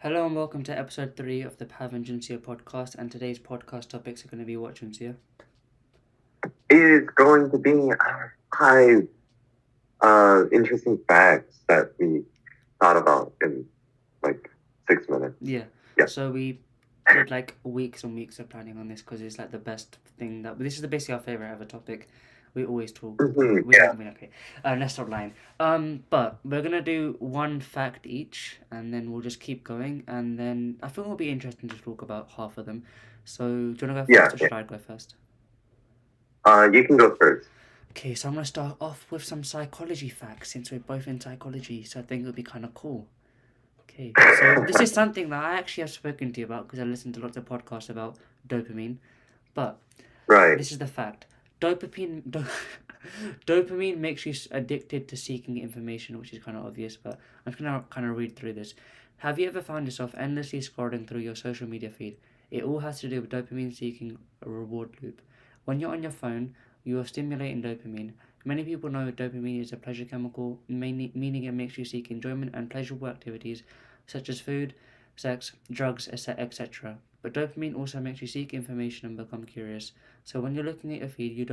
Hello and welcome to episode 3 of the Pav and Junseo podcast, and today's podcast topics are going to be what, Junseo? It is going to be five interesting facts that we thought about in like 6 minutes. Yeah. Yeah. So we did like weeks and weeks of planning on this because it's like the best thing that... This is basically our favourite ever topic. We always talk. Okay. Let's stop lying. But we're going to do one fact each, and then we'll just keep going, and then I think it'll be interesting to talk about half of them. So do you want to go first or should I go first? You can go first. Okay, so I'm going to start off with some psychology facts since we're both in psychology, so I think it'll be kind of cool. Okay, so this is something that I actually have spoken to you about because I listened to lots of podcasts about dopamine, but this is the fact. Dopamine makes you addicted to seeking information, which is kind of obvious, but I'm just going to kind of read through this. Have you ever found yourself endlessly scrolling through your social media feed? It all has to do with dopamine seeking a reward loop. When you're on your phone, you are stimulating dopamine. Many people know dopamine is a pleasure chemical, meaning it makes you seek enjoyment and pleasurable activities such as food, sex, drugs, etc. But dopamine also makes you seek information and become curious. So when you're looking at your feed, your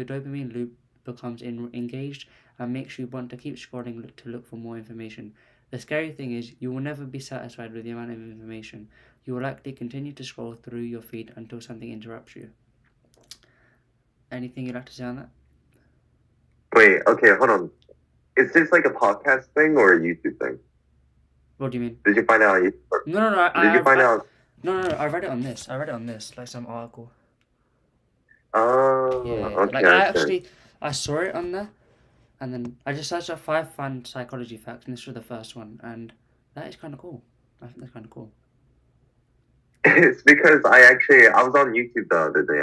dopamine loop becomes engaged and makes you want to keep scrolling to look for more information. The scary thing is, you will never be satisfied with the amount of information. You will likely continue to scroll through your feed until something interrupts you. Anything you'd like to say on that? Wait, okay, hold on. Is this like a podcast thing or a YouTube thing? What do you mean? Did you find out on YouTube? No. No, I read it on this. Like some article. Oh, Yeah. okay. I saw it on there, and then I just searched up 5 fun psychology facts, and this was the first one, and that is kind of cool. I think that's kind of cool. It's because I was on YouTube the other day.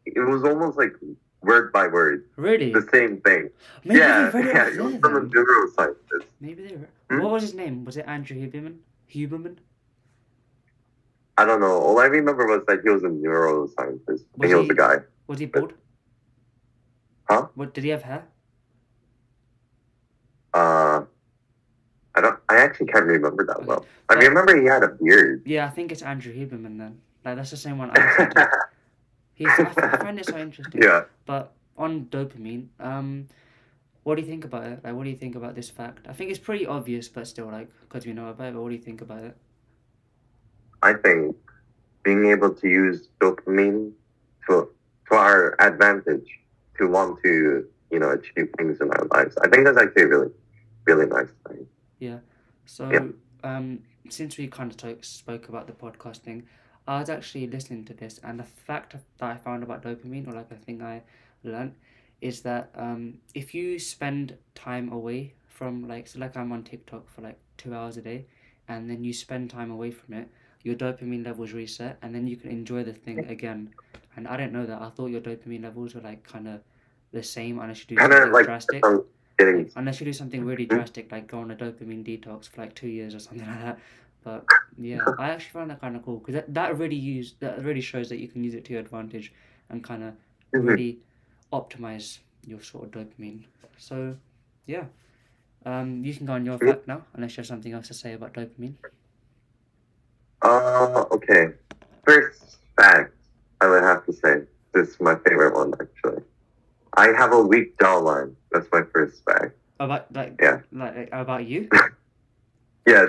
It was almost like word by word. Really? The same thing. Maybe they read it off it there, was from a then. neuroscientist. Maybe they read... What was his name? Was it Andrew Huberman? I don't know. All I remember was that he was a neuroscientist. He was a guy. Was he bald? Huh? What, did he have hair? I actually can't remember that well. I remember he had a beard. Yeah, I think it's Andrew Huberman then. Like, that's the same one I listened to. I find it so interesting. Yeah. But on dopamine, what do you think about it? Like, what do you think about this fact? I think it's pretty obvious, but still, like, because we know about it, but what do you think about it? I think being able to use dopamine to our advantage to want to, achieve things in our lives. I think that's actually a really, really nice thing. Yeah. So, since we kind of spoke about the podcast thing, I was actually listening to this, and the fact that I found about dopamine, or like a thing I learned, is that if you spend time away from, like, so like I'm on TikTok for like 2 hours a day, and then you spend time away from it, your dopamine levels reset, and then you can enjoy the thing again. And I didn't know that. I thought your dopamine levels were like kind of the same unless you do something like drastic. Unless you do something really drastic, like go on a dopamine detox for like 2 years or something like that. But yeah, I actually found that kind of cool because that really shows that you can use it to your advantage and kind of really optimize your sort of dopamine. So yeah, you can go on your fact now unless you have something else to say about dopamine. Okay. First fact, I would have to say this is my favorite one actually. I have a weak jawline. That's my first fact. About about you? Yeah,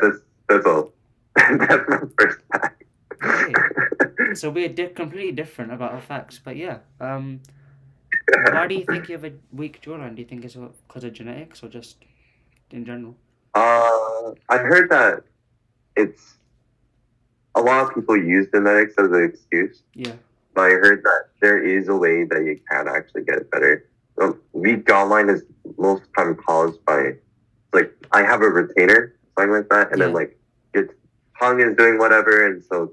that's all. That's my first fact. Okay. So we're completely different about our facts, but yeah. Why do you think you have a weak jawline? Do you think it's because of genetics or just in general? I heard that it's a lot of people use genetics as an excuse. Yeah. But I heard that there is a way that you can actually get it better. Weak jawline is most of the time caused by, like, I have a retainer, something like that, and then, like, your tongue is doing whatever, and so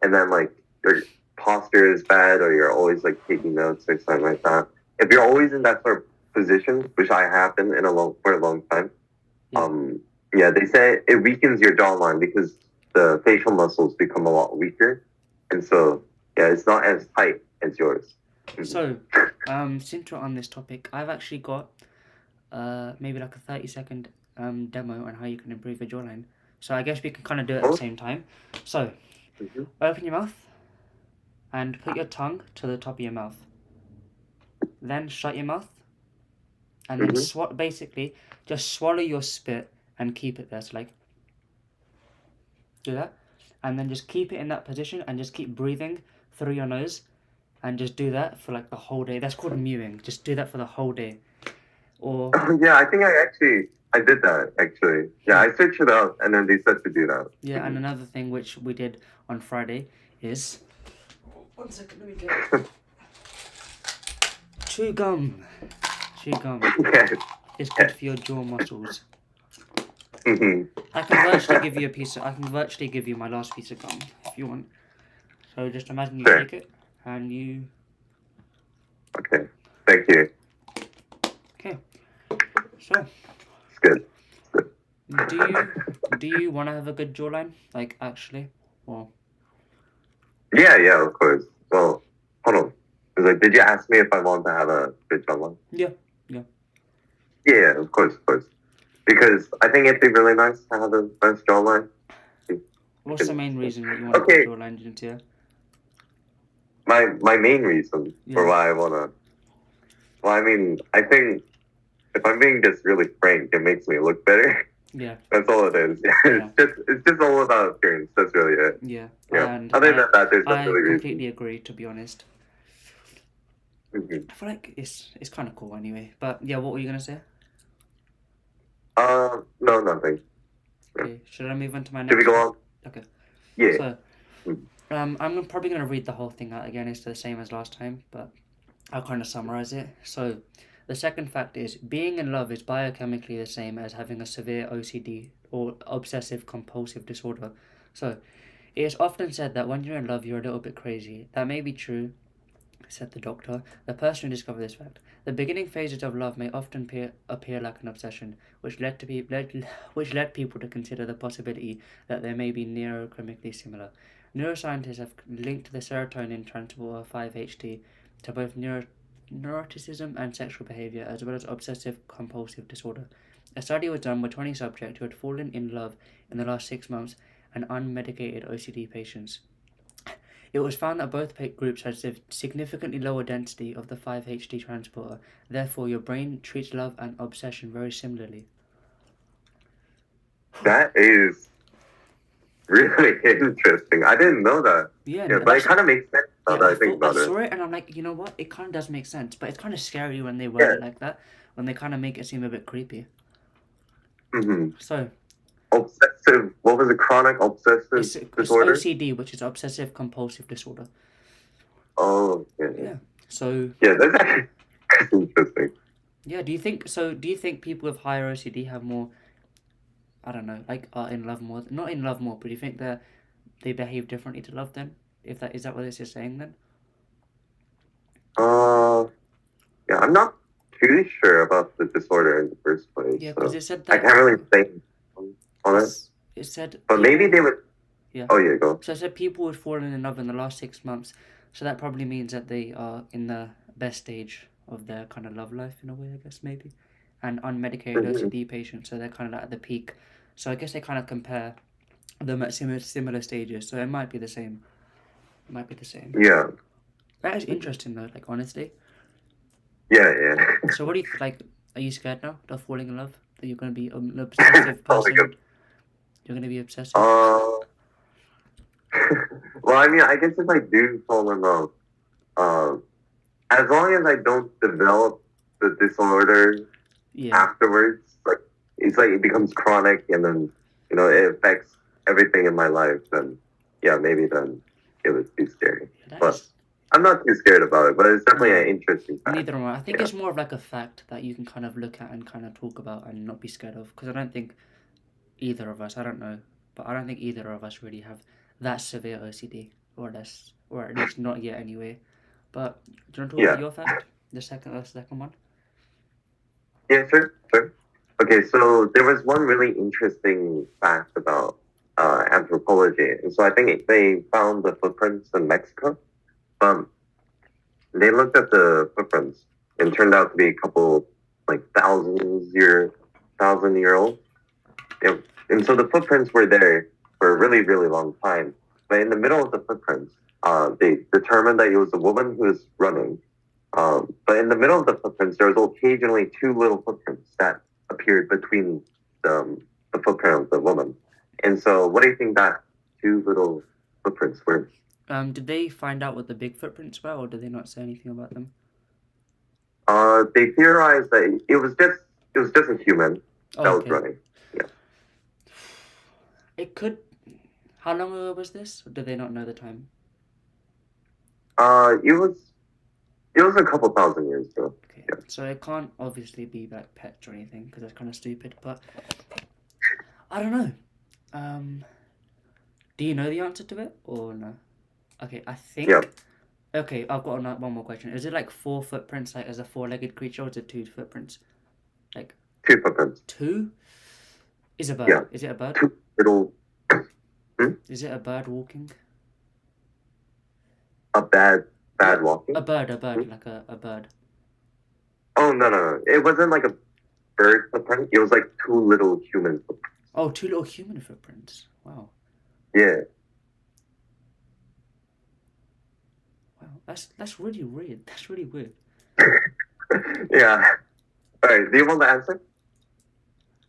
and then, like, your posture is bad, or you're always, like, taking notes or something like that. If you're always in that sort of position, which I have been for a long time, they say it weakens your jawline because the facial muscles become a lot weaker, and so, it's not as tight as yours. So, since we're on this topic, I've actually got maybe like a 30-second demo on how you can improve your jawline. So I guess we can kind of do it at the same time. So, open your mouth and put your tongue to the top of your mouth. Then shut your mouth. And then basically just swallow your spit and keep it there. So like, do that. And then just keep it in that position and just keep breathing through your nose. And just do that for like the whole day. That's called mewing. Just do that for the whole day. Or yeah, I think I did that actually. Yeah, I searched it out and then they said to do that. yeah, and another thing which we did on Friday is 1 second, let me get chew gum. Chew gum. Yes. It's good for your jaw muscles. Mhm. I can virtually give you my last piece of gum if you want. So just imagine you Sure. take it and you. Okay. Thank you. Okay. So. It's good. Do you want to have a good jawline? Like actually, or? Yeah, of course. Well, hold on. It's like, did you ask me if I want to have a good jawline? Yeah. Yeah, of course. Because I think it'd be really nice to have a nice jawline. What's the main reason that you want Okay. a good jawline, Junseo? My main reason for why I wanna. Well, I mean, I think if I'm being just really frank, it makes me look better. Yeah. That's all it is. Yeah. It's just all about appearance. That's really it. Yeah. Yeah. And Other than that, there's no I really reason. completely agree, to be honest. Mm-hmm. I feel like it's kind of cool anyway. But yeah, what were you gonna say? No, nothing. Okay, should I move on to my next? Should we go on? Okay. Yeah. So, I'm probably gonna read the whole thing out again. It's the same as last time, but I'll kind of summarize it. So, the second fact is being in love is biochemically the same as having a severe OCD or obsessive compulsive disorder. So, it is often said that when you're in love, you're a little bit crazy. That may be true, said the doctor, the person who discovered this fact. The beginning phases of love may often appear like an obsession, which led people to consider the possibility that they may be neurochemically similar. Neuroscientists have linked the serotonin transporter 5-HT to both neuroticism and sexual behavior, as well as obsessive compulsive disorder. A study was done with 20 subjects who had fallen in love in the last 6 months and unmedicated OCD patients. It was found that both groups had significantly lower density of the 5-HT transporter. Therefore, your brain treats love and obsession very similarly. That is really interesting. I didn't know that. Yeah, but it kind of makes sense now that I think about I it. saw it and I'm like, you know what? It kind of does make sense, but it's kind of scary when they word it like that, when they kind of make it seem a bit creepy. Mm-hmm. So, obsessive. What was it? Chronic obsessive disorder. It's OCD, which is obsessive compulsive disorder. Oh, yeah. Yeah. So. Yeah, that's actually interesting. Yeah. Do you think people with higher OCD have more? I don't know. Like are in love more? Not in love more, but do you think they behave differently to love then? Is that what this is saying then? Yeah, I'm not too sure about the disorder in the first place. Yeah, because so it said that I can't really say on it. It said. But maybe they would. Yeah. Oh yeah, go. So I said people would fall in love in the last 6 months, so that probably means that they are in the best stage of their kind of love life in a way, I guess maybe, and unmedicated OCD patients, so they're kind of like at the peak. So I guess they kind of compare them at similar stages. So it might be the same. Yeah. That is interesting though. Like honestly. Yeah. So what do you like? Are you scared now of falling in love? That you're gonna be an obsessive person? You're gonna be obsessive. Well, I mean, I guess if I do fall in love, as long as I don't develop the disorder afterwards, like it's like it becomes chronic and then it affects everything in my life, then maybe then it would be scary. But I'm not too scared about it, but it's definitely an interesting fact. Neither am I. I think it's more of like a fact that you can kind of look at and kind of talk about and not be scared of. Because I don't think either of us, I don't know, but I don't think either of us really have that severe OCD, or at least not yet anyway. But do you want to talk about your fact? The second one? Yeah, sure. Okay, so there was one really interesting fact about anthropology. And so I think they found the footprints in Mexico. They looked at the footprints and turned out to be a couple like thousand year old. And so the footprints were there for a really, really long time. But in the middle of the footprints, they determined that it was a woman who was running. But in the middle of the footprints, there was occasionally two little footprints that appeared between the footprint of the woman. And so, what do you think that two little footprints were? Did they find out what the big footprints were, or did they not say anything about them? They theorized that it was just a human Oh, that was okay. running. Yeah. It could. How long ago was this? Or did they not know the time? It was a couple thousand years ago. Okay. Yeah. So it can't obviously be like pets or anything because that's kind of stupid. But I don't know. Do you know the answer to it or no? Okay, I think. Yeah. Okay, I've got one more question. Is it like four footprints, like as a four-legged creature, or is it two footprints? Like Two footprints. two? Is a bird? Yeah. Is it a bird? Two little. Is it a bird walking? A bad walking. A bird, like a bird. Oh no! It wasn't like a bird footprint. It was like two little human footprints. Oh, two little human footprints. Wow. Yeah. Wow. That's really weird. That's really weird. Yeah. All right. Do you want the answer?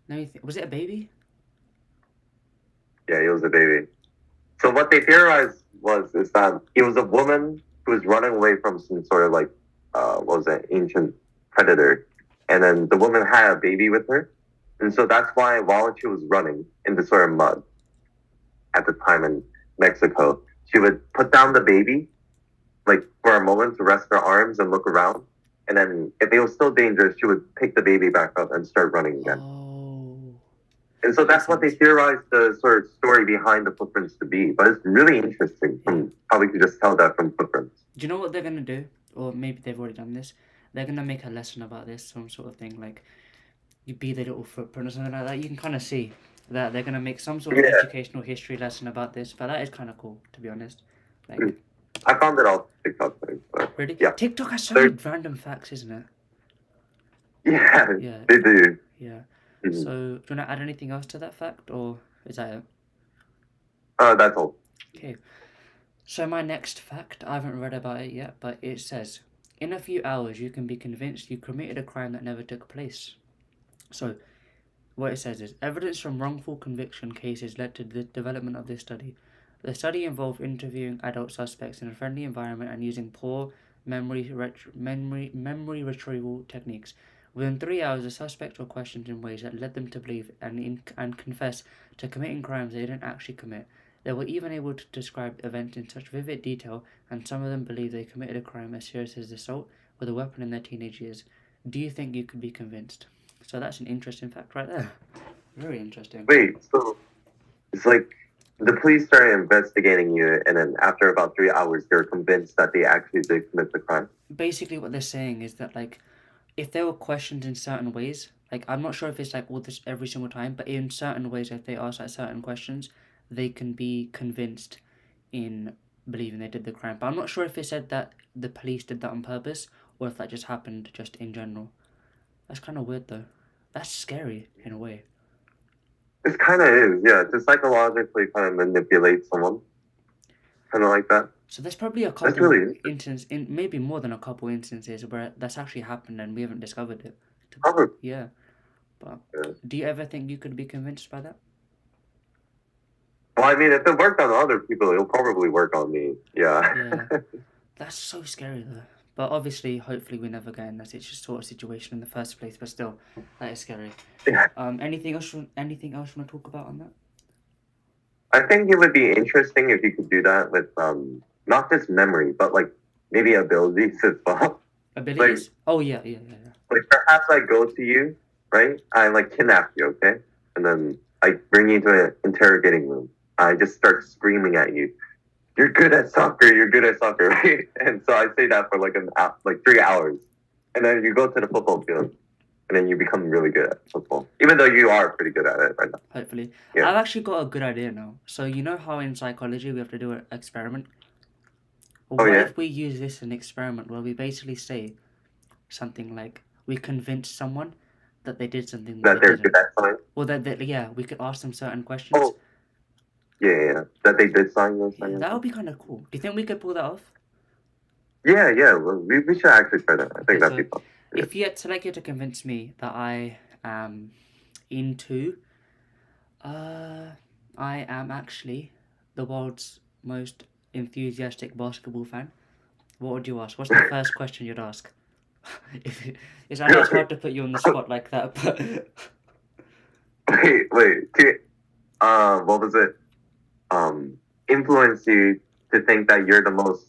Let me think. Was it a baby? Yeah, it was a baby. So what they theorized is that it was a woman who was running away from some sort of like what was that, ancient predator, and then the woman had a baby with her, and so that's why while she was running in the sort of mud at the time in Mexico, she would put down the baby like for a moment to rest her arms and look around, and then if it was still dangerous, she would pick the baby back up and start running again. Oh. And so that's what they theorized the sort of story behind the footprints to be. But it's really interesting from how we could just tell that from footprints. Do you know what they're gonna do? Or maybe they've already done this. They're gonna make a lesson about this, some sort of thing like you be the little footprint or something like that. You can kind of see that they're gonna make some sort of educational history lesson about this. But that is kind of cool, to be honest. Like, I found it on TikTok. But really? Yeah. TikTok has so many random facts, isn't it? Yeah, they do. Yeah. Mhm. So, do you want to add anything else to that fact, or is that it? That's all. Okay. So my next fact, I haven't read about it yet, but it says, in a few hours you can be convinced you committed a crime that never took place. So, what it says is, evidence from wrongful conviction cases led to the development of this study. The study involved interviewing adult suspects in a friendly environment and using poor memory retrieval techniques. Within 3 hours, the suspects were questioned in ways that led them to believe and confess to committing crimes they didn't actually commit. They were even able to describe events in such vivid detail, and some of them believed they committed a crime as serious as assault with a weapon in their teenage years. Do you think you could be convinced? So that's an interesting fact right there. Very interesting. Wait, so it's like the police started investigating you, and then after about 3 hours, they're convinced that they actually did commit the crime. Basically, what they're saying is that, like, if they were questioned in certain ways, like, I'm not sure if it's like all this every single time, but in certain ways, if they ask like certain questions, they can be convinced in believing they did the crime. But I'm not sure if it said that the police did that on purpose or if that just happened just in general. That's kind of weird though. That's scary in a way. It kind of is, yeah. To psychologically kind of manipulate someone, kind of like that. So there's probably a couple instances, maybe more than a couple instances where that's actually happened and we haven't discovered it. Probably. Yeah. But do you ever think you could be convinced by that? Well, I mean, if it worked on other people, it'll probably work on me. Yeah. That's so scary though. But obviously, hopefully, we never get in that sort of situation in the first place. But still, that is scary. Yeah. Anything else you want to talk about on that? I think it would be interesting if you could do that with not just memory, but like maybe abilities as well. Abilities? Like, oh yeah. Like perhaps I go to you, right? I like kidnap you, okay? And then I bring you to an interrogating room. I just start screaming at you. You're good at soccer, right? And so I say that for like 3 hours. And then you go to the football field and then you become really good at football. Even though you are pretty good at it right now. Hopefully. Yeah. I've actually got a good idea now. So you know how in psychology we have to do an experiment? Well, what if we use this as an experiment where we basically say something like we convince someone that they did something That they they're good didn't. at science. Or that yeah, we could ask them certain questions. Oh, yeah. That they did sign those Yeah, things. that would be kind of cool. Do you think we could pull that off? Yeah. Well, we should actually try that. I Okay, think that'd so be fun. if you had to like you to convince me that I am into, I am actually the world's most enthusiastic basketball fan. What would you ask? What's the first question you'd ask? if it, I know it's hard to put you on the spot like that, but Wait. What was it? Influence you to think that you're the most,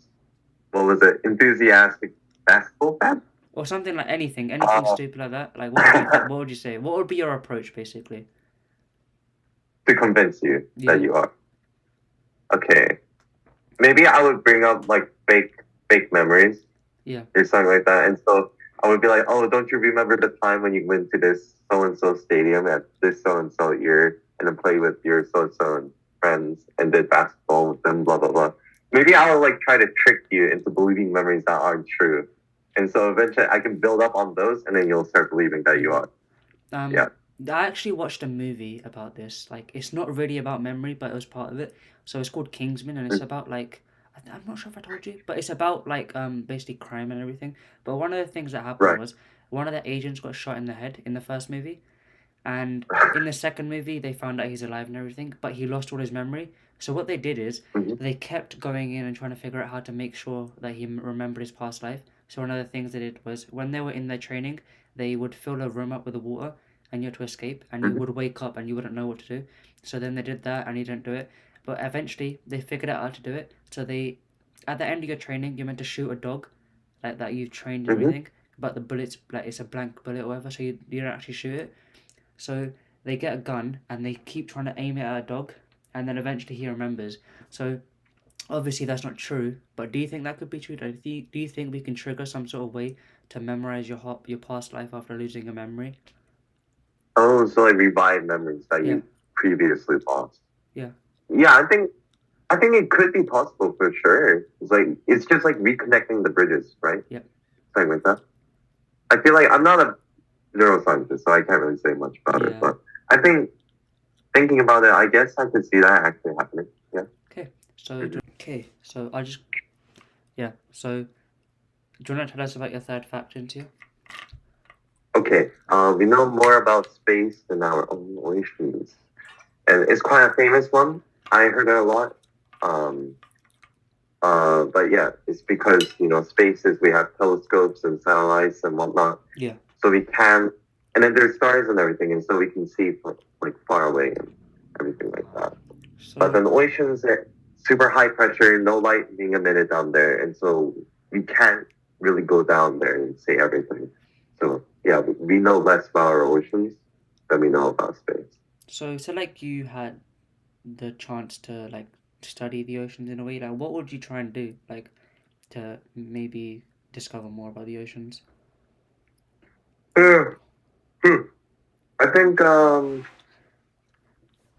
what was it, enthusiastic basketball fan? or something like anything Uh, stupid like that. Like, what would you think? What would you say? What would be your approach, basically? to convince you Yeah. that you are. Okay. Maybe I would bring up like fake memories. Yeah. Or something like that. And so I would be like, oh, don't you remember the time when you went to this so and so stadium at this so and so year and then played with your so and so friends and did basketball with them, blah blah blah. Maybe I would like try to trick you into believing memories that aren't true. And so eventually I can build up on those and then you'll start believing that you are. Yeah. I actually watched a movie about this. Like, it's not really about memory, but it was part of it. So it's called Kingsman, and it's about like I'm not sure if I told you, but it's about like basically crime and everything. But one of the things that happened Right. was one of the agents got shot in the head in the first movie, and in the second movie they found out he's alive and everything, but he lost all his memory. So what they did is Mhm. they kept going in and trying to figure out how to make sure that he remembered his past life. So one of the things they did was when they were in their training, they would fill a room up with the water and you had to escape, and you Mhm. would wake up and you wouldn't know what to do. So then they did that and he didn't do it. But eventually they figured out how to do it. So they, at the end of your training, you're meant to shoot a dog, like that you've trained and Mhm. everything. But the bullet's like it's a blank bullet or whatever, so you don't actually shoot it. So they get a gun and they keep trying to aim it at a dog, and then eventually he remembers. So obviously that's not true, but do you think that could be true? Do you think we can trigger some sort of way to memorize your past life after losing a memory? Oh, so like revive memories that Yeah. you previously lost. Yeah. Yeah, I think it could be possible for sure. It's just like reconnecting the bridges, right? Yep. Something like that. I feel like I'm not a neuroscientist, so I can't really say much about it. Yeah. But I think thinking about it, I guess I could see that actually happening. Yeah. So I'll just yeah. So do you want to tell us about your third fact, Junseo? Okay. We know more about space than our own oceans, and it's quite a famous one. I heard it a lot. But yeah, it's because spaces we have telescopes and satellites and whatnot. Yeah. So we can, and then there's stars and everything, and so we can see like far away and everything like that. But then oceans are super high pressure, no light being emitted down there, and so we can't really go down there and see everything. So yeah, we know less about our oceans than we know about space. So like you had the chance to like study the oceans in a way, like what would you try and do like to maybe discover more about the oceans? Uh, I think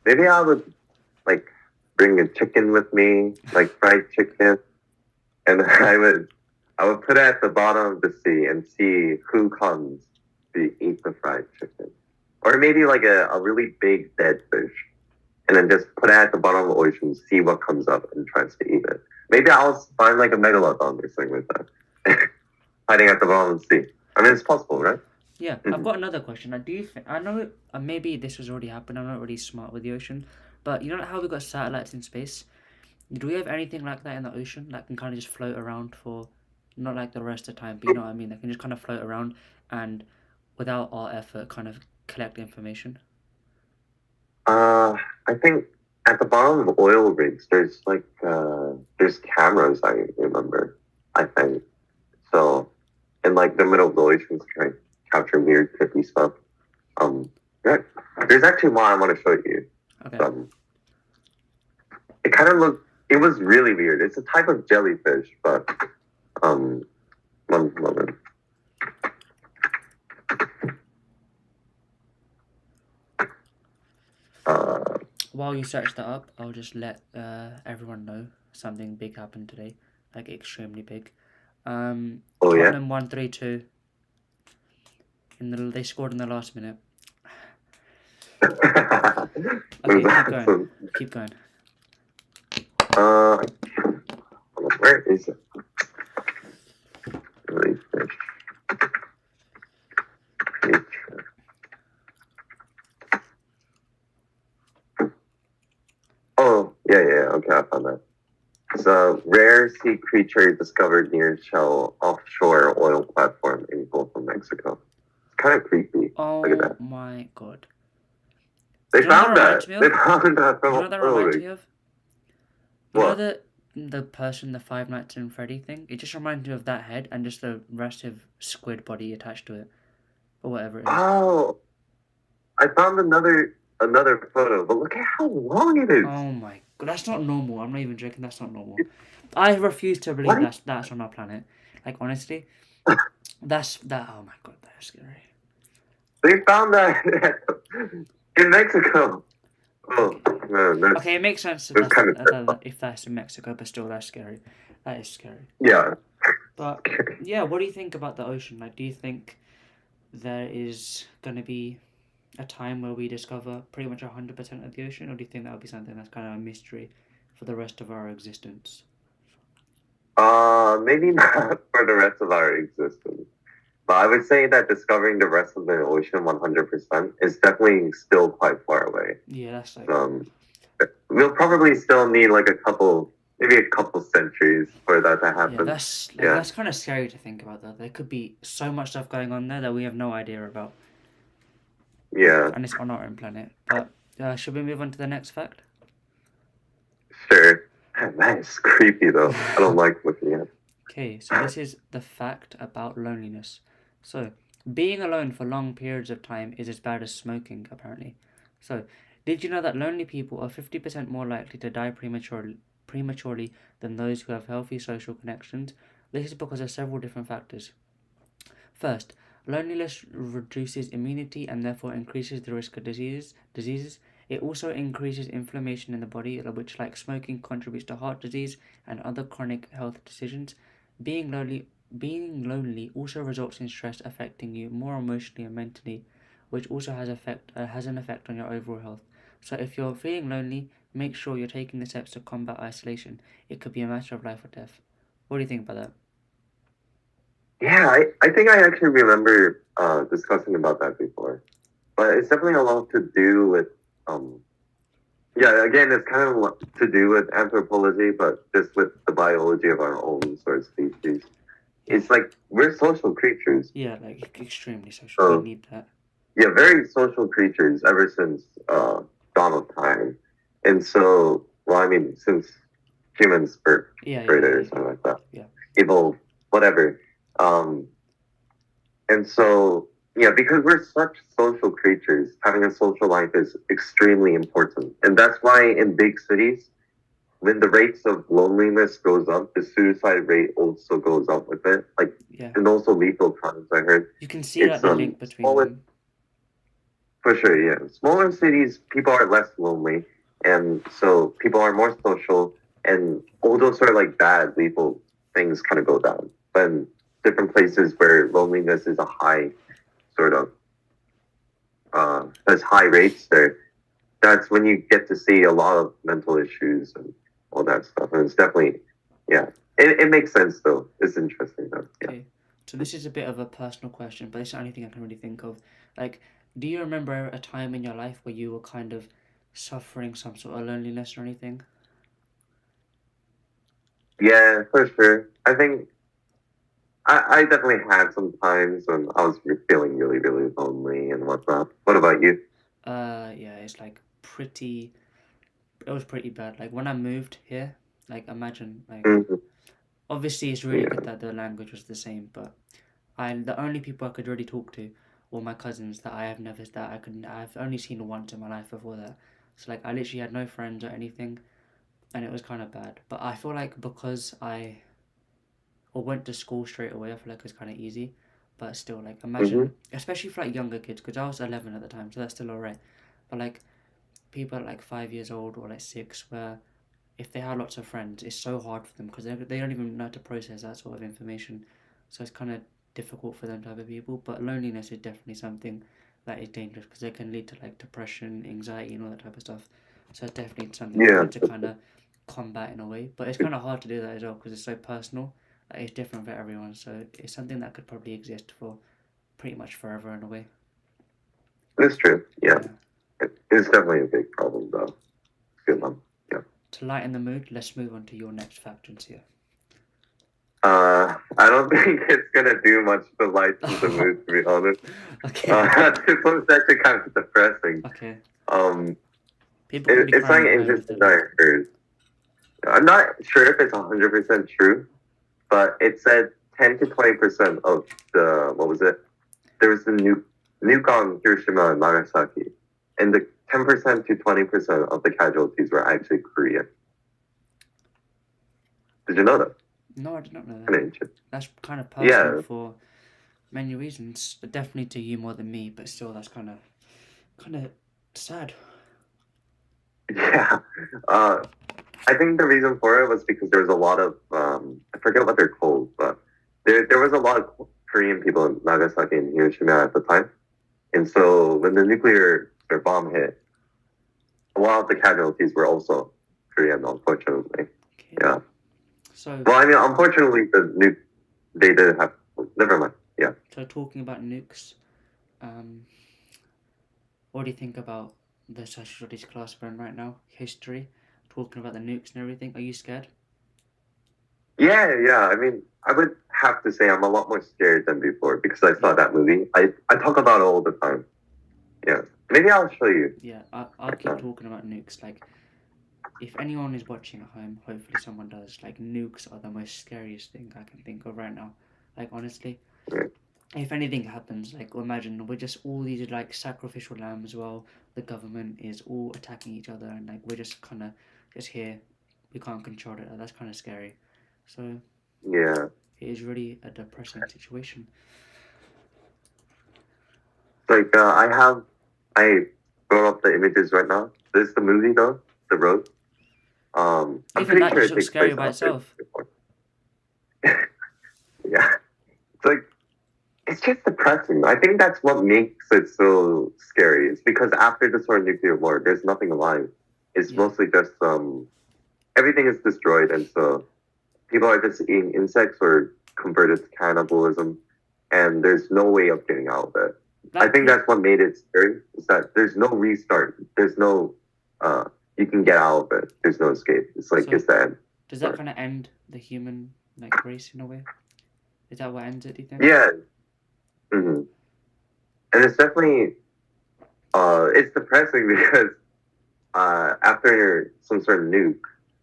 maybe I would like bring a chicken with me, like fried chicken, and I would put it at the bottom of the sea and see who comes to eat the fried chicken, or maybe like a really big dead fish, and then just put it at the bottom of the ocean, see what comes up, and tries to eat it. Maybe I'll find like a megalodon or something like that, hiding at the bottom of the sea. I mean, it's possible, right? Yeah, I've got another question. Do you think I know maybe this has already happened. I'm not really smart with the ocean, but you know how we got satellites in space? Do we have anything like that in the ocean that can kind of just float around for not like the rest of the time, but you know what I mean? They can just kind of float around and without our effort, kind of collect information. I think at the bottom of oil rigs, there's like there's cameras. I remember. I think so. In like the middle of the ocean, trying to capture weird, trippy stuff. Yeah, there's actually one I want to show you. Okay. It kind of looked. It was really weird. It's a type of jellyfish, but one moment. While you search that up, I'll just let everyone know something big happened today, like extremely big. Oh yeah. Tottenham 1-3-2. They scored in the last minute. What Okay, is that? keep going. Uh, where is it? Oh, yeah. Okay, I found that. It's a rare sea creature discovered near Shell offshore oil platform in Gulf of Mexico. It's kind of creepy. Look at Oh that. my god. They Do you know what found that reminds that. me of? They found that Do you from know a what that oil reminds rig. me of? You know What? the person, the Five Nights in Freddy thing? It just reminds me of that head and just the massive squid body attached to it. Or whatever it is. Oh, I found another photo, but look at how long it is. Oh my god, that's not normal. I'm not even joking, that's not normal. I refuse to believe What? that's on our planet. Like, honestly, oh my god, that's scary. They found that in Mexico. Oh, man, that's, Okay, it makes sense if that's kind of if that's in Mexico, but still, that's scary. That is scary. yeah. But yeah, what do you think about the ocean? Like, do you think there is gonna be a time where we discover pretty much 100% of the ocean, or do you think that would be something that's kind of a mystery for the rest of our existence? Maybe not for the rest of our existence. But I would say that discovering the rest of the ocean 100% is definitely still quite far away. Yeah, that's like We'll probably still need like maybe a couple centuries for that to yeah, happen. that's kind of scary to think about. That there could be so much stuff going on there that we have no idea about, Yeah, and it's on our own planet. But should we move on to the next fact? sure. Man, that is creepy though. I don't like looking at it. Okay, so this is the fact about loneliness. So, being alone for long periods of time is as bad as smoking, apparently. So, did you know that lonely people are 50% more likely to die prematurely than those who have healthy social connections? This is because of several different factors. First, loneliness reduces immunity and therefore increases the risk of diseases. It also increases inflammation in the body, which, like smoking, contributes to heart disease and other chronic health decisions. Being lonely also results in stress affecting you more emotionally and mentally, which also has an effect on your overall health. So if you're feeling lonely, make sure you're taking the steps to combat isolation. It could be a matter of life or death. What do you think about that? Yeah, I think I actually remember discussing about that before. But it's definitely a lot to do with yeah, again, it's kind of a lot to do with anthropology, but just with the biology of our own sort of species. It's like we're social creatures. Yeah, like extremely social. We need that. Yeah, very social creatures ever since dawn of time. And so, well, I mean, since humans were created or something like that. Yeah. Evolved, whatever. And so, yeah, because we're such social creatures, having a social life is extremely important. And that's why in big cities, when the rates of loneliness goes up, the suicide rate also goes up with it. Like, and also lethal crimes, I heard. You can see like the link between them. For sure, yeah. Smaller cities, people are less lonely, and so people are more social, and all those sort of like bad, lethal things kind of go down. But in different places where loneliness is a high sort of has high rates there, that's when you get to see a lot of mental issues and all that stuff. And it's definitely, yeah, it makes sense though. It's interesting though. Yeah. Okay, so this is a bit of a personal question, but it's the only thing I can really think of. Like, do you remember a time in your life where you were kind of suffering some sort of loneliness or anything? Yeah, for sure. I think I definitely had some times when I was feeling really, really lonely and whatnot. What about you? Yeah, it's like it was pretty bad. Like when I moved here, like imagine, like obviously it's really good that the language was the same, but the only people I could really talk to were my cousins that I've only seen once in my life before that. So like I literally had no friends or anything, and it was kind of bad. But I feel like because I went to school straight away, I feel like it was kind of easy. But still, like imagine, especially for like younger kids, because I was 11 at the time, so that's still alright. But like people at like 5 years old or like 6, where if they had lots of friends, it's so hard for them because they don't even know how to process that sort of information. So it's kind of difficult for them type of people. But loneliness is definitely something that is dangerous because it can lead to like depression, anxiety, and all that type of stuff. So it's definitely something we Yeah, need to kind of combat in a way. But it's kind of hard to do that as well because it's so personal. Like, it's different for everyone. So it's something that could probably exist for pretty much forever in a way. it's true. Yeah, Yeah. it's definitely a big problem though. It's a good one. Yeah. To lighten the mood, let's move on to your next fact, Junseo. I don't think it's gonna do much to lighten the mood, to be honest. Okay. This one's actually kind of depressing. Okay. Um, People can be it's crying something at home if interesting they that I like. heard. I'm not sure if it's 100% true, but it said 10 to 20% of the, what was it? There was the nuke on Hiroshima and Nagasaki, and the 10% to 20% of the casualties were actually Korean. Did you know that? No, I did not know Kind of that. interesting. That's kind of personal Yeah, for many reasons. Definitely to you more than me, but still, that's kind of sad. yeah. I think the reason for it was because there was a lot of I forget what they're called, but there was a lot of Korean people in Nagasaki and Hiroshima at the time, and so when the nuclear bomb hit, a lot of the casualties were also Korean, unfortunately. Okay. Yeah. So, Well, I mean, unfortunately, the nuke they did have. Never mind. Yeah. so talking about nukes, um, what do you think about the social studies class we're in right now? History, talking about the nukes and everything. Are you scared? Yeah. I mean, I would have to say I'm a lot more scared than before because I saw that movie. I talk about it all the time. Yeah. Maybe I'll show you. Yeah, I'll keep talking about nukes. Like, if anyone is watching at home, hopefully someone does. Like, nukes are the most scariest thing I can think of right now. Like, honestly, Yeah. if anything happens, like, imagine we're just all these like sacrificial lambs while the government is all attacking each other, and like we're just kind of just here. We can't control it. That's kind of scary. So Yeah. it is really a depressing situation. Like I brought up the images right now. This is the movie though, The Road. I'm Even pretty that sure just it looks takes scary place by after. itself. Yeah, it's like it's just depressing. I think that's what makes it so scary. It's because after the sort of nuclear war, there's nothing alive. It's Yeah. mostly just everything is destroyed, and so people are just eating insects or converted to cannibalism, and there's no way of getting out of it. I think that's what made it scary. Is that there's no restart. There's no you can get out of it. There's no escape. It's like So- it's the end. Does that kind of end the human like race in a way? Is that what ends it? Do you think? Yeah. And it's definitely it's depressing because after some sort of nuke,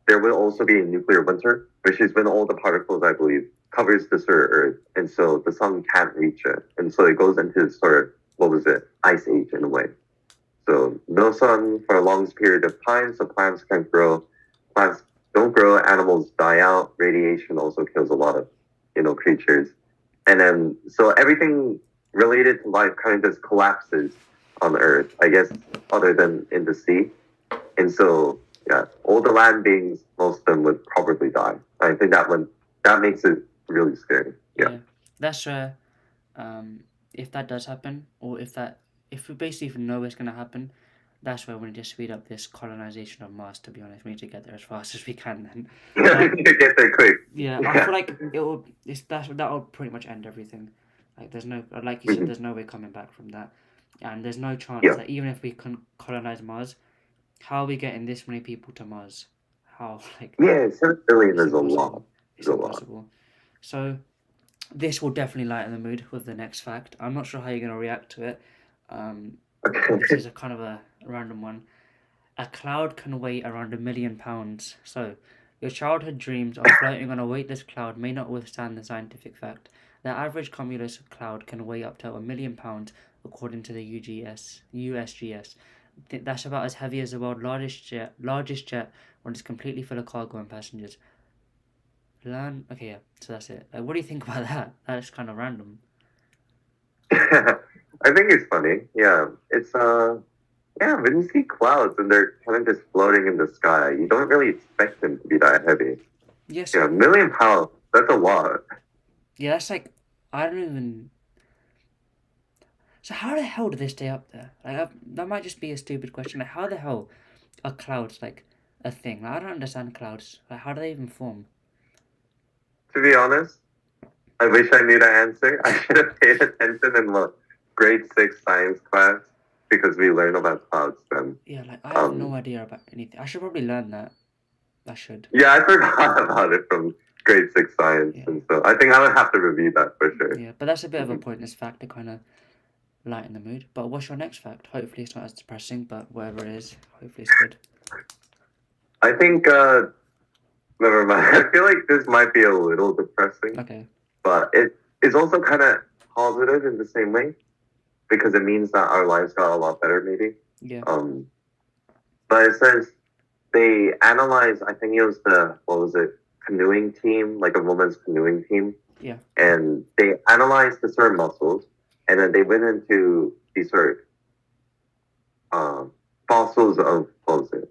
there will also be a nuclear winter, which is when all the particles, I believe, covers the sort of Earth, and so the sun can't reach it, and so it goes into sort of what was it, ice age in a way. So no sun for a long period of time, so plants can't grow. Plants don't grow, animals die out. Radiation also kills a lot of creatures, and then so everything related to life kind of just collapses on Earth, I guess, other than in the sea. And so, yeah, all the land beings, most of them would probably die. I think that makes it really scary. Yeah. That's if that does happen, or if we basically even know it's gonna happen, that's where we need to speed up this colonization of Mars. To be honest, we need to get there as fast as we can. Then, You get there quick. yeah, I feel like that will pretty much end everything. Like there's no, like you said, there's no way coming back from that, and there's no chance that even if we can colonize Mars, how are we getting this many people to Mars? How Yeah, 7 billion it's is a impossible. lot. It's impossible. So this will definitely lighten the mood with the next fact. I'm not sure how you're gonna react to it. This is a kind of a random one. A cloud can weigh around 1 million pounds. So, your childhood dreams of floating on a weightless cloud may not withstand the scientific fact. The average cumulus cloud can weigh up to 1 million pounds, according to the USGS. That's about as heavy as the world's largest jet when it's completely full of cargo and passengers. Okay, yeah. So that's it. What do you think about that? That's kind of random. I think it's funny. Yeah, it's when you see clouds and they're kind of just floating in the sky, you don't really expect them to be that heavy. Yes. Yeah, 1 million pounds. That's a lot. Yeah, that's like I don't even. So how the hell do they stay up there? That might just be a stupid question. Like, how the hell are clouds like a thing? Like, I don't understand clouds. Like, how do they even form? To be honest, I wish I knew the answer. I should have paid attention in my grade 6 science class because we learned about clouds then. Yeah, like I have no idea about anything. I should probably learn that. I should. Yeah, I forgot about it from grade 6 science, Yeah. and so I think I would have to review that for sure. Yeah, but that's a bit of a pointless fact to kind of lighten the mood. But what's your next fact? Hopefully it's not as depressing, but whatever it is, hopefully it's good. I think, never mind. I feel like this might be a little depressing, Okay. but it's also kind of positive in the same way because it means that our lives got a lot better, maybe. Yeah. But it says they analyzed, I think it was canoeing team, like a woman's canoeing team. Yeah. And they analyzed the certain muscles, and then they went into these sort of fossils of, what was it?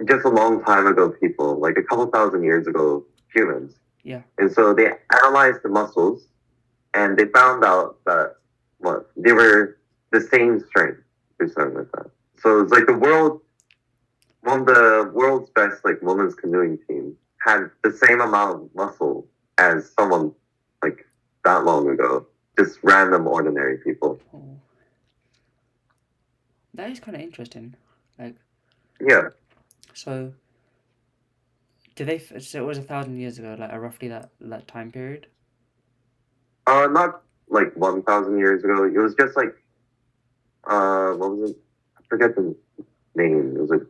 Just a long time ago people, like a couple thousand years ago, humans. Yeah. And so they analyzed the muscles, and they found out that, they were the same strength or something like that. So it's like one of the world's best like women's canoeing team had the same amount of muscle as someone like that long ago, just random ordinary people. Oh. That is kind of interesting. Like, Yeah. so so it was 1,000 years ago, like roughly that time period? Not like 1,000 years ago. It was just like, what was it? I forget the name. It was like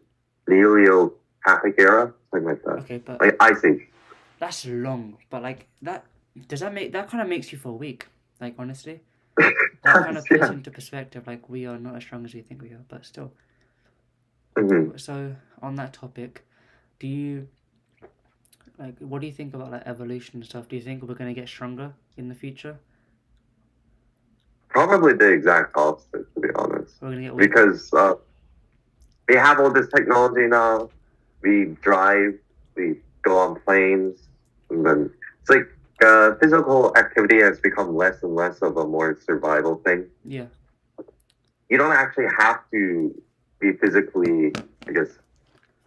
Neolithic era, something like that. Okay, but Like Ice Age. that's long. But like that kind of makes you feel weak? Like, honestly, that kind of puts Yeah. into perspective. Like, we are not as strong as we think we are, but still. Mm-hmm. So on that topic, what do you think about like evolution and stuff? Do you think we're gonna get stronger in the future? Probably the exact opposite, to be honest. We're gonna get weaker? Because we have all this technology now. We drive, we go on planes, and then it's like physical activity has become less and less of a more survival thing. Yeah. You don't actually have to be physically, I guess,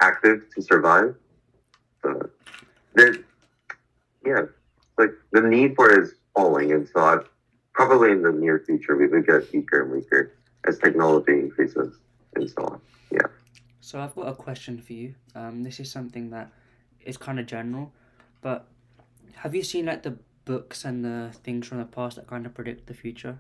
active to survive. So, like the need for it is falling, and so probably in the near future we will get weaker and weaker as technology increases and so on. Yeah. So I've got a question for you. This is something that is kind of general, but have you seen like the books and the things from the past that kind of predict the future?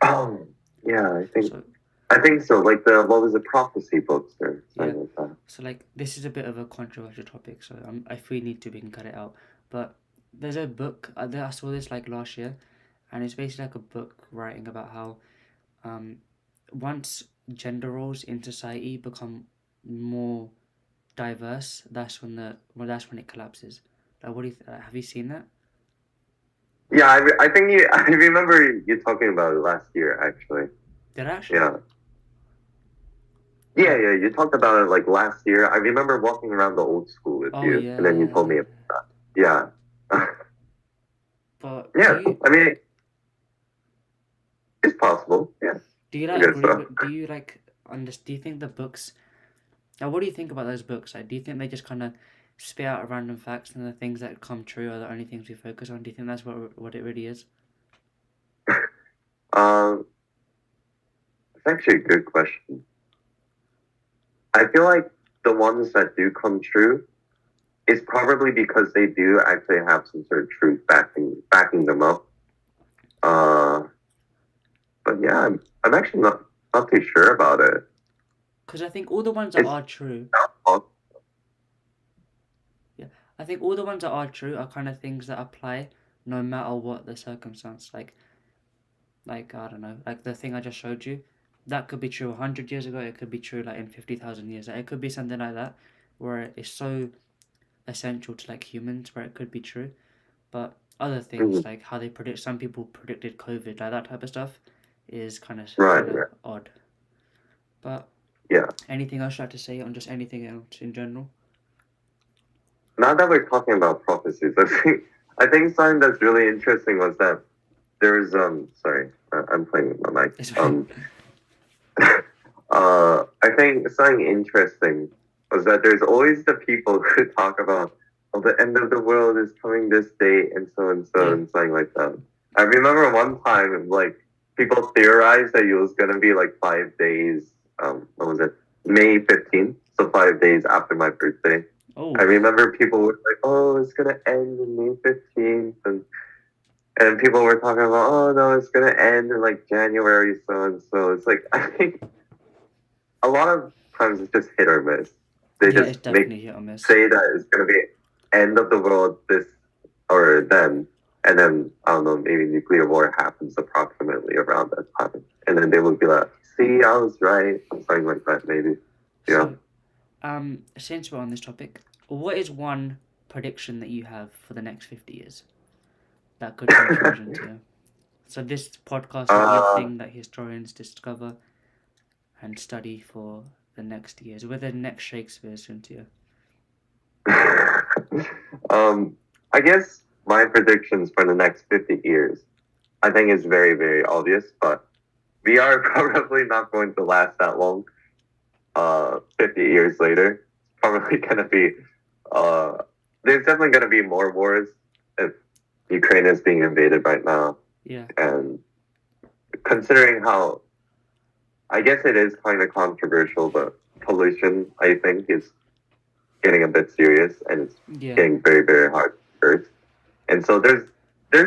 Oh, yeah. So I think so. Like what was the prophecy books or something like that. So like this is a bit of a controversial topic, so if we need to, we can cut it out. But there's a book I saw this like last year, and it's basically like a book writing about how once gender roles in society become more diverse, that's when it collapses. Like, what do you have you seen that? Yeah, I think I remember you talking about it last year, actually. Did I actually? Yeah. Yeah, you talked about it like last year. I remember walking around the old school with you, Yeah. and then you told me about that. Yeah. But yeah, I mean, it's possible. Yeah. Do you like agree? Do you like understand? Do you think the books? Now, what do you think about those books? Like, do you think they just kind of spit out random facts and the things that come true are the only things we focus on? Do you think that's what it really is? It's actually a good question. I feel like the ones that do come true is probably because they do actually have some sort of truth backing them up. But yeah, I'm actually not too sure about it. Because I think all the ones that are true. Yeah, I think all the ones that are true are kind of things that apply no matter what the circumstance. Like I don't know, like the thing I just showed you, that could be true 100 years ago. It could be true like in 50,000 years. Like, it could be something like that, where it's so essential to like humans, where it could be true. But other things like how they predict, some people predicted COVID, like that type of stuff, is kind of odd. But yeah. Anything else you'd like to say on just anything else in general? Now that we're talking about prophecies, I think something that's really interesting was that there's sorry, I'm playing with my mic. It's fine. I think something interesting was that there's always the people who talk about, oh, the end of the world is coming this day and so and so Yeah. and something like that. I remember one time, like, people theorized that it was gonna be like 5 days. What was it? May 15th, so 5 days after my birthday. Oh, I remember people were like, "Oh, it's gonna end in May 15th," and people were talking about, "Oh no, it's gonna end in like January so and so." It's like I think a lot of times it's just hit or miss. They yeah, it's just definitely hit or miss. say that it's gonna be end of the world this or then, and then I don't know, maybe nuclear war happens approximately around that time, and then they would be like, "See, I was right," something like that, maybe. Yeah. So, since we're on this topic, what is one prediction that you have for the next 50 years that could come true, Junseo? So this podcast will be a thing that historians discover and study for the next years. We're the next Shakespeare, Junseo. I guess my predictions for the next 50 years, I think is very, very obvious, but we are probably not going to last that long. 50 years later, it's probably going to be, there's definitely going to be more wars if Ukraine is being invaded right now. Yeah. And considering how, I guess it is kind of controversial, but pollution, I think, is getting a bit serious and it's Yeah. getting very, very hard to earth. And so there's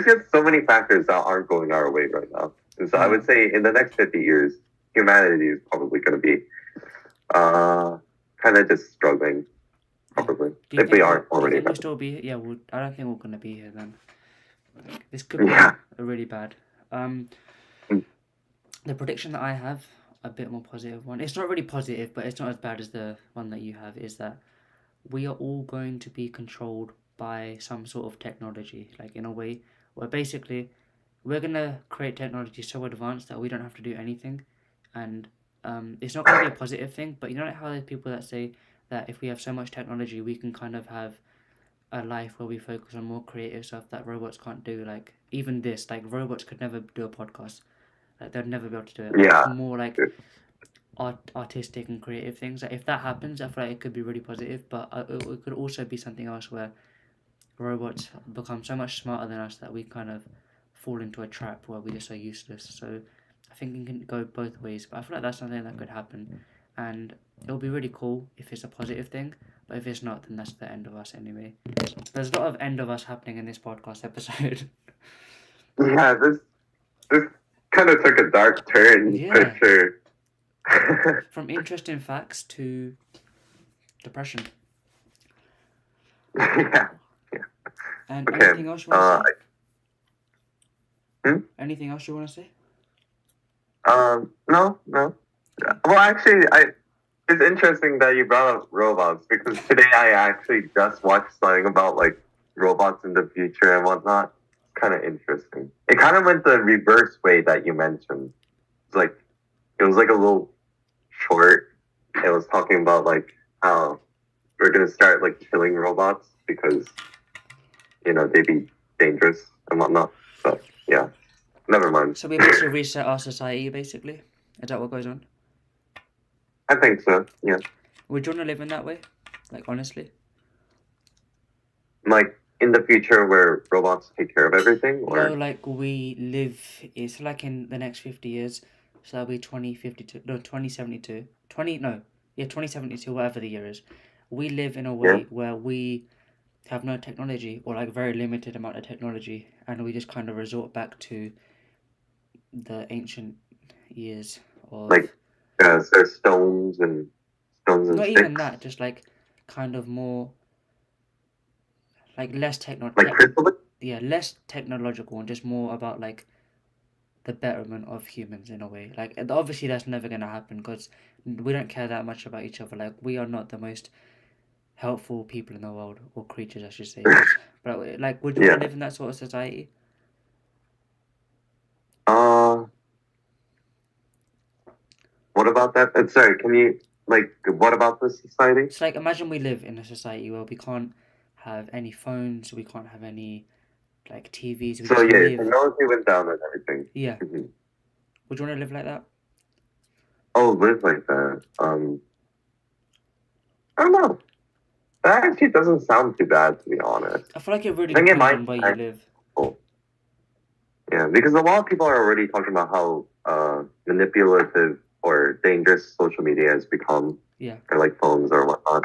just so many factors that aren't going our way right now. And so I would say in the next 50 years, humanity is probably going to be kind of just struggling, probably, if we aren't already. We'll still be here? Yeah, I don't think we're going to be here then. This could be really bad. The prediction that I have, a bit more positive one. It's not really positive, but it's not as bad as the one that you have, is that we are all going to be controlled by some sort of technology, like in a way where basically we're going to create technology so advanced that we don't have to do anything. And it's not going to be a positive thing, but you know, like how there's people that say that if we have so much technology, we can kind of have a life where we focus on more creative stuff that robots can't do. Like even this, like robots could never do a podcast. Like they'd never be able to do it. Yeah. Like, more like artistic and creative things. Like if that happens, I feel like it could be really positive. But it could also be something else where robots become so much smarter than us that we kind of fall into a trap where we are so useless. So I think it can go both ways. But I feel like that's something that could happen, and it'll be really cool if it's a positive thing. But if it's not, then that's the end of us anyway. There's a lot of end of us happening in this podcast episode. Yeah, this kind of took a dark turn for sure. From interesting facts to depression. Yeah. And Okay. anything else you want to say? Hmm? Anything else you want to say? No. Well, actually, it's interesting that you brought up robots because today I actually just watched something about like robots in the future and whatnot. It's kind of interesting. It kind of went the reverse way that you mentioned. It's like it was like a little short. It was talking about like how we're gonna start like killing robots because they'd be dangerous and whatnot. But yeah, never mind. So we basically reset our society, basically. Is that what goes on? I think so. Yeah. Would you want to live in that way? Like honestly? Like in the future where robots take care of everything, or no, like we live. It's like in the next 50 years. So that'll be 2052. No, 2072. 2072. Whatever the year is. We live in a way where we have no technology or like very limited amount of technology, and we just kind of resort back to the ancient years of like there's stones and not sticks. even that, just like kind of more like less less technological and just more about like the betterment of humans in a way. Like obviously that's never gonna happen because we don't care that much about each other. Like we are not the most helpful people in the world, or creatures I should say. But like, would you want to live in that sort of society? What about that? Sorry, can you what about this society? It's like imagine we live in a society where we can't have any phones, we can't have any like TVs. We So just yeah, live. technology went down and everything. Yeah. Mhm. Would you want to live like that? Oh, live like that. I don't know. That actually doesn't sound too bad, to be honest. I feel like it really I think it depends might on where you actually live. cool. Yeah, because a lot of people are already talking about how manipulative or dangerous social media has become, Yeah. or like phones or whatnot.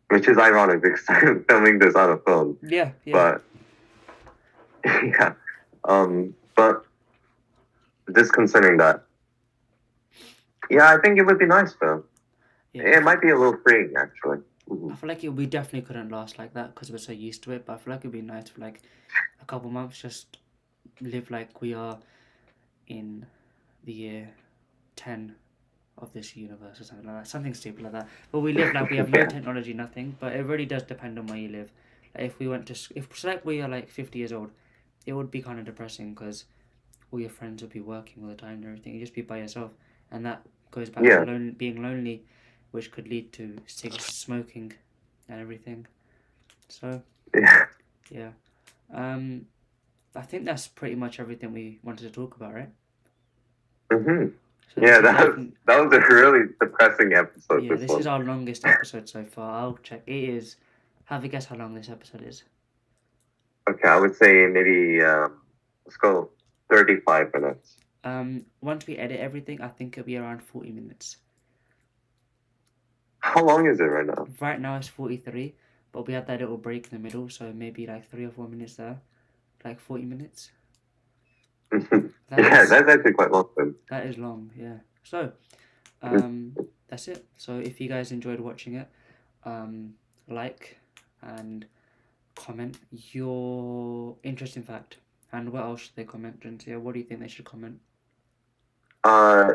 Which is ironic because I'm filming this on a phone. Yeah. Yeah. But yeah, but disconcerting that. Yeah, I think it would be nice though. Yeah. It might be a little freeing actually. I feel like we definitely couldn't last like that because we're so used to it. But I feel like it'd be nice for like a couple months, just live like we are in the year 10 of this universe or something like that. Something stupid like that. But we live like we have no Yeah. technology, nothing. But it really does depend on where you live. Like if we went to, if it's like we are like 50 years old, it would be kind of depressing because all your friends would be working all the time and everything. You just be by yourself, and that goes back Yeah. to being lonely, which could lead to smoking and everything. So Yeah. yeah, I think that's pretty much everything we wanted to talk about, right? Mhm. So Yeah, this is that was a really depressing episode. yeah, This this one. is our longest episode so far. I'll check. It is. Have a guess how long this episode is. Okay, I would say maybe let's go 35 minutes. Once we edit everything, I think it'll be around 40 minutes. How long is it right now? Right now it's 43, but we had that little break in the middle, so maybe like 3 or 4 minutes there, like 40 minutes. Yeah, that's actually quite long then. That is long, yeah. So, that's it. So if you guys enjoyed watching it, like and comment your interesting fact. And what else should they comment, Junseo? What do you think they should comment?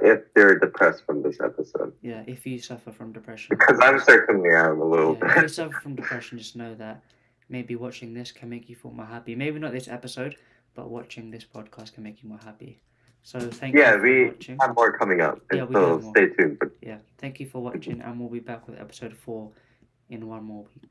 If they're depressed from this episode. Yeah, if you suffer from depression. Because I'm certainly am a little Yeah, if you bit. suffer from depression, just know that maybe watching this can make you feel more happy. Maybe not this episode, but watching this podcast can make you more happy. So thank you for watching. We have more coming up. Yeah, we so have more. stay tuned. Yeah, thank you for watching, and we'll be back with episode 4 in one more week.